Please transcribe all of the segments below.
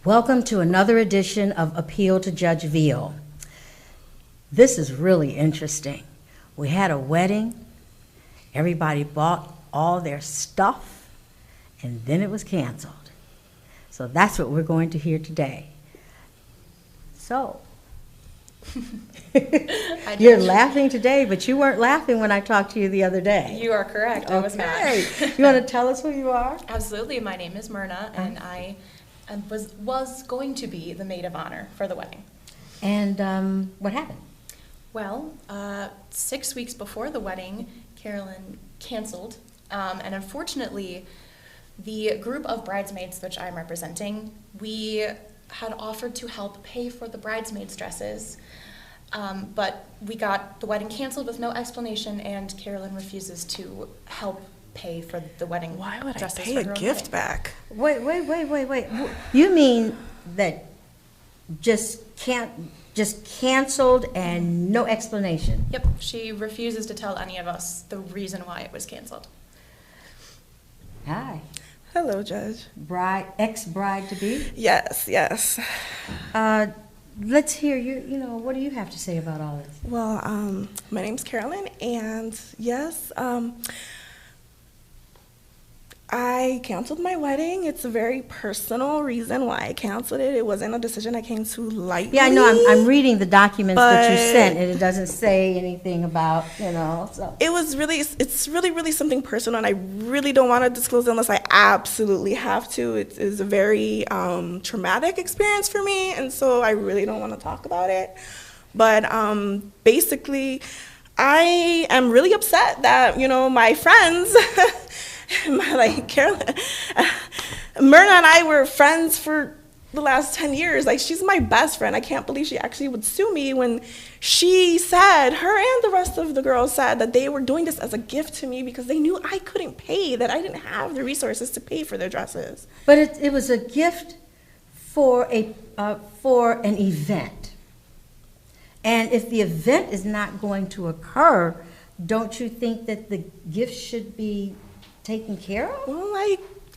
Welcome to another edition of Appeal to Judge Veal. This is really interesting. We had a wedding, everybody bought all their stuff, and then it was canceled. So that's what we're going to hear today. So, you're laughing today, but you weren't laughing when I talked to you the other day. You are correct. I was not. You want to tell us who you are? Absolutely. My name is Myrna, and I was going to be the maid of honor for the wedding. And what happened? Well, 6 weeks before the wedding, Carolyn canceled, and unfortunately, the group of bridesmaids which I'm representing, we had offered to help pay for the bridesmaids' dresses, but we got the wedding canceled with no explanation, and Carolyn refuses to help pay for the wedding. Why would I dresses pay for a her own gift wedding. back? Wait. You mean that just canceled and no explanation? Yep, she refuses to tell any of us the reason why it was canceled. Hi. Hello, Judge. Ex-bride to be? Yes. Let's hear you know, what do you have to say about all this? Well, my name's Carolyn, and yes, I canceled my wedding. It's a very personal reason why I canceled it. It wasn't a decision I came to lightly. Yeah, I know. I'm reading the documents that you sent, and it doesn't say anything about, you know. So It's really something personal, and I really don't want to disclose it unless I absolutely have to. It is a very traumatic experience for me, and so I really don't want to talk about it. But basically, I am really upset that, you know, my friends, Carolyn, Myrna and I were friends for the last 10 years. Like, she's my best friend. I can't believe she actually would sue me when she said, her and the rest of the girls said that they were doing this as a gift to me because they knew I couldn't pay, that I didn't have the resources to pay for their dresses. but it was a gift for an event. And if the event is not going to occur, don't you think that the gift should be taken care of? Well,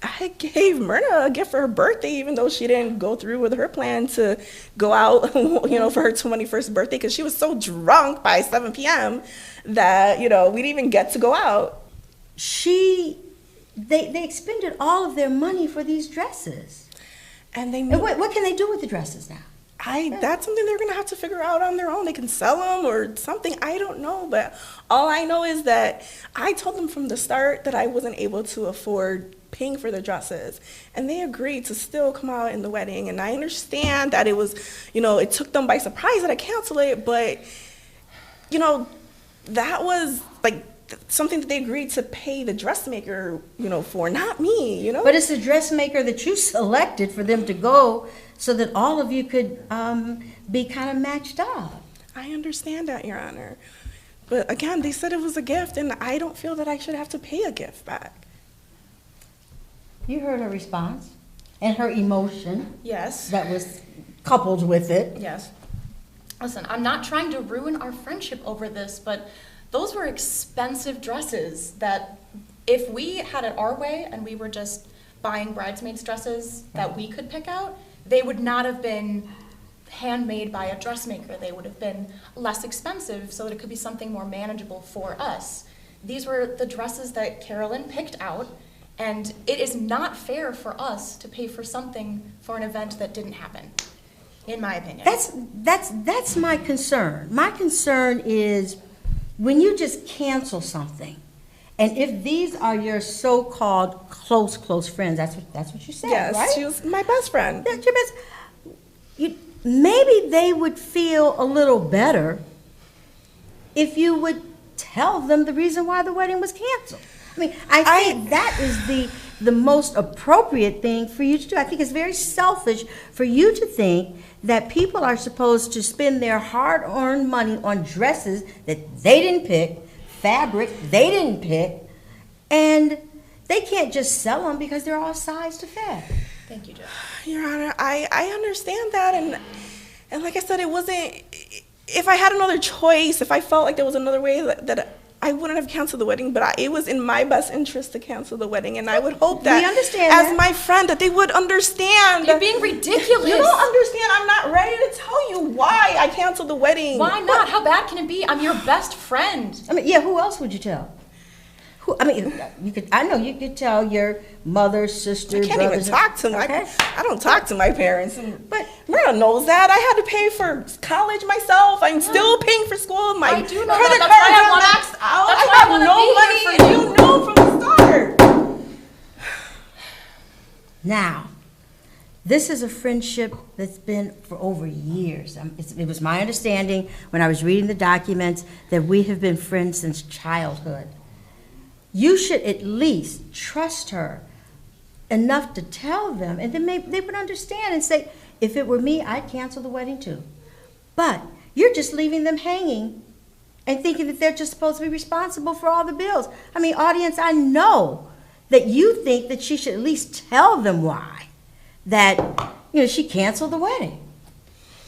I gave Myrna a gift for her birthday, even though she didn't go through with her plan to go out, you know, for her 21st birthday, because she was so drunk by 7 p.m. that, you know, we didn't even get to go out. They expended all of their money for these dresses. And they And what can they do with the dresses now? That's something they're going to have to figure out on their own. They can sell them or something. I don't know. But all I know is that I told them from the start that I wasn't able to afford paying for their dresses. And they agreed to still come out in the wedding. And I understand that it was, you know, it took them by surprise that I canceled it. But, you know, that was like something that they agreed to pay the dressmaker, you know, for, not me, you know. But it's the dressmaker that you selected for them to go so that all of you could be kind of matched up. I understand that, Your Honor. But again, they said it was a gift, and I don't feel that I should have to pay a gift back. You heard her response and her emotion Yes. that was coupled with it. Yes. Listen, I'm not trying to ruin our friendship over this, but those were expensive dresses that if we had it our way and we were just buying bridesmaids' dresses that we could pick out, they would not have been handmade by a dressmaker. They would have been less expensive so that it could be something more manageable for us. These were the dresses that Carolyn picked out, and it is not fair for us to pay for something for an event that didn't happen, in my opinion. That's my concern. My concern is when you just cancel something, and if these are your so-called close friends, that's what you said, Yes, right? she was my best friend. That's your best. Maybe they would feel a little better if you would tell them the reason why the wedding was canceled. I mean, I think that is the most appropriate thing for you to do. I think it's very selfish for you to think that people are supposed to spend their hard-earned money on dresses that they didn't pick, fabric they didn't pick, and they can't just sell them because they're all sized to fit. Thank you, Judge. Your Honor, I understand that, and like I said, it wasn't. If I had another choice, if I felt like there was another way that I wouldn't have canceled the wedding, but it was in my best interest to cancel the wedding, and I would hope that, We understand as that. my friend, that they would understand. You're being ridiculous. You don't understand. I'm not ready to tell you why I canceled the wedding. Why not? How bad can it be? I'm your best friend. I mean, yeah, who else would you tell? I mean, you could. I know you could tell your mother, sister, I can't brothers. even talk to my. Okay. I don't talk to my parents. But Myrna knows that. I had to pay for college myself. I'm still paying for school. My I do know credit that. That's why I cards are wanna- maxed out. that's I why I have wanna no be money here. for you. Know from the start. now, this is a friendship that's been for over years. It was my understanding when I was reading the documents that we have been friends since childhood. You should at least trust her enough to tell them, and then maybe they would understand and say, if it were me, I'd cancel the wedding too. But you're just leaving them hanging and thinking that they're just supposed to be responsible for all the bills. I mean, audience, I know that you think that she should at least tell them why, that, you know, she canceled the wedding.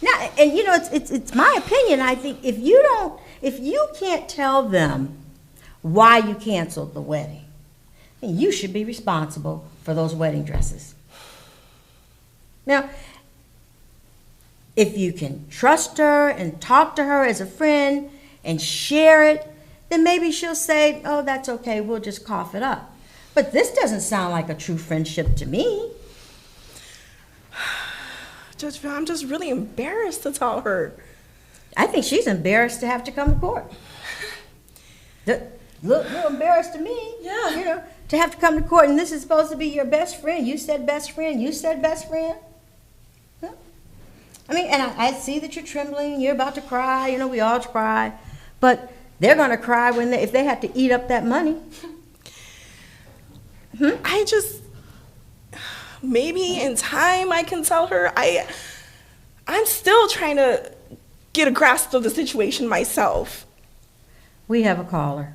Now, and you know, it's my opinion. I think if you can't tell them why you canceled the wedding, then you should be responsible for those wedding dresses. Now, if you can trust her and talk to her as a friend and share it, then maybe she'll say, oh, that's okay, we'll just cough it up. But this doesn't sound like a true friendship to me. Judge Veal, I'm just really embarrassed to tell her. I think she's embarrassed to have to come to court. Look embarrassed to me. Yeah. You know, to have to come to court, and this is supposed to be your best friend. You said best friend. You said best friend. Huh? I mean, and I see that you're trembling. You're about to cry. You know, we all cry. But they're going to cry if they have to eat up that money. I just, maybe in time I can tell her. I'm still trying to get a grasp of the situation myself. We have a caller.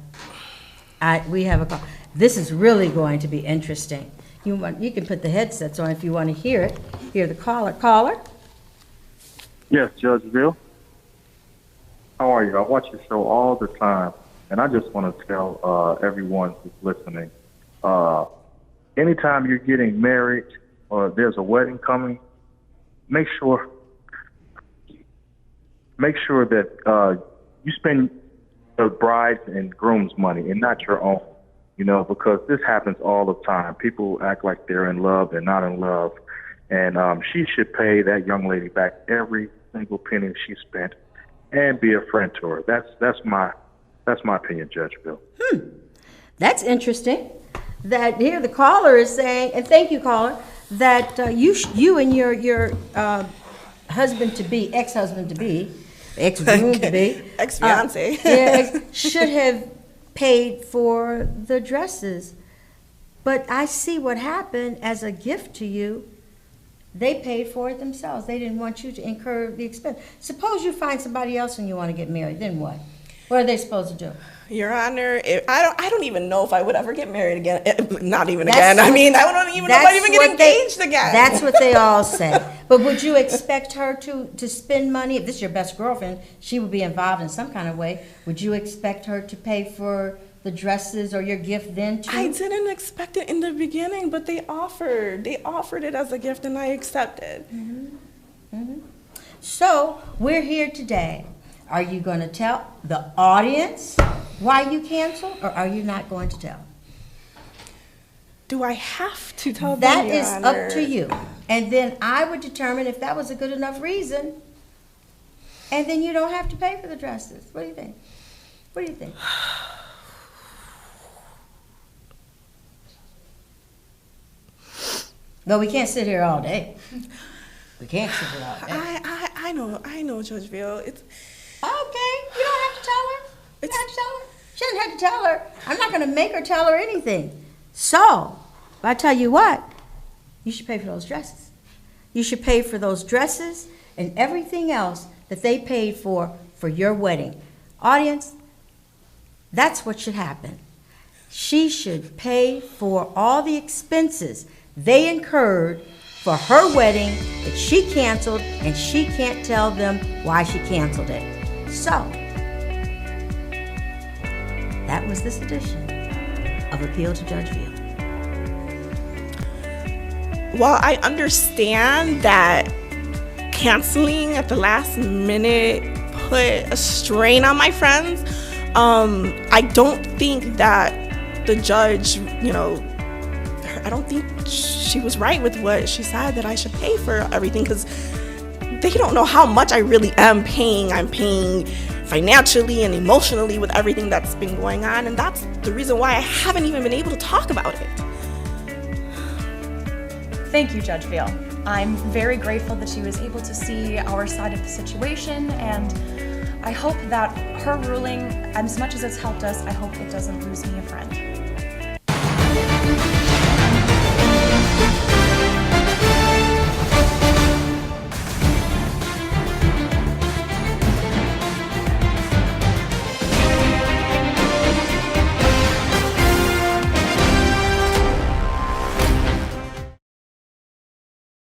We have a call. This is really going to be interesting. You can put the headsets on if you want to hear it. Hear the caller. Caller? Yes, Judge Veal. How are you? I watch your show all the time, and I just want to tell everyone who's listening, anytime you're getting married or there's a wedding coming, make sure that you spend the bride's and groom's money and not your own, you know, because this happens all the time. People act like they're in love, they're not in love, and she should pay that young lady back every single penny she spent and be a friend to her. That's my opinion, Judge Veal. That's interesting. That here the caller is saying, and thank you, caller, that you and your husband to be, ex-husband to be, ex-groom to be, Ex-fiance. should have paid for the dresses. But I see what happened as a gift to you. They paid for it themselves. They didn't want you to incur the expense. Suppose you find somebody else when you want to get married, then what? What are they supposed to do? Your Honor, I don't even know if I would ever get married again. Not even That's again. I what- mean, I don't even know if I'd even get engaged again. That's what they all say. But would you expect her to spend money? If this is your best girlfriend, she would be involved in some kind of way. Would you expect her to pay for the dresses or your gift then too? I didn't expect it in the beginning, but they offered it as a gift, and I accepted. So we're here today. Are you going to tell the audience why you canceled, or are you not going to tell? Do I have to tell them, That Your is Honor? up to you. And then I would determine if that was a good enough reason. And then you don't have to pay for the dresses. What do you think? What do you think? No, we can't sit here all day. We can't sit here all day. I know, Judge Veal. It's Okay, you don't have to tell her. You don't have to tell her. She doesn't have to tell her. I'm not going to make her tell her anything. So, I tell you what, you should pay for those dresses. You should pay for those dresses and everything else that they paid for your wedding. Audience, that's what should happen. She should pay for all the expenses they incurred for her wedding that she canceled, and she can't tell them why she canceled it. So, that was this edition of Appeal to Judge Veal. While I understand that canceling at the last minute put a strain on my friends, I don't think that the judge, I don't think she was right with what she said, that I should pay for everything, because they don't know how much I really am paying. I'm paying financially and emotionally with everything that's been going on, and that's the reason why I haven't even been able to talk about it. Thank you, Judge Veal. I'm very grateful that she was able to see our side of the situation, and I hope that her ruling, as much as it's helped us, I hope it doesn't lose me a friend.